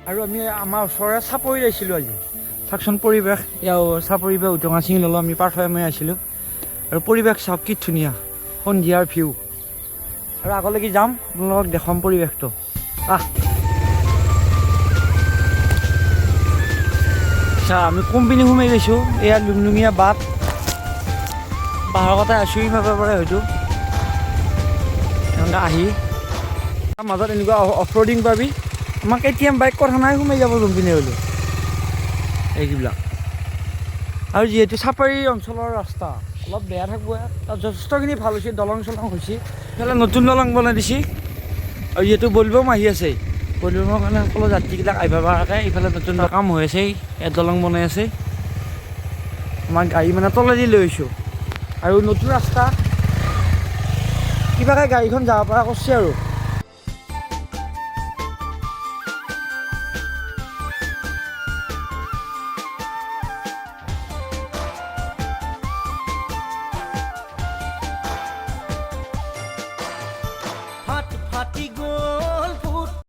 আৰু আমি আমাৰ ওচৰৰে চাপৰি আহিছিলোঁ আজি চাওকচোন পৰিৱেশ ইয়াৰ চাপৰি পৰা উদঙা ছিঙি ল'লোঁ আমি পাৰ্থই মই আছিলোঁ আৰু পৰিৱেশ চাওক কি ধুনীয়া সন্ধিয়াৰ ভিউ আৰু আগলৈকে যাম আপোনালোকক দেখুৱাম পৰিৱেশটো আচ্ছা আমি কোম্পানী সোমাই গৈছোঁ এয়া লুংলুঙীয়া বাট পাহাৰৰ কথা আছোঁ ইফালৰ পৰা হয়তো এনেকৈ আহি তাৰ মাজত এনেকুৱা অফ ৰ'ডিং পাবি আমাক KTM বাইক কথা নাই সোমাই যাব লুম্পিনি হ'লোঁ এইবিলাক আৰু যিহেতু চাপাৰী অঞ্চলৰ ৰাস্তা অলপ বেয়া থাকিব তাত যথেষ্টখিনি ভাল হৈছে দলং চলং হৈছে ইফালে নতুন দলং বনাই দিছে আৰু যিহেতু বলবম আহি আছে বলবমৰ কাৰণে সকলো যাত্ৰীবিলাক আহিব পৰাকৈ ইফালে নতুন কাম হৈ আছে ইয়াত দলং বনাই আছে আমাৰ গাড়ী মানে তলেদি লৈ আহিছোঁ আৰু নতুন ৰাস্তা কিবাকৈ গাড়ীখন যাব পৰা কৰিছে আৰু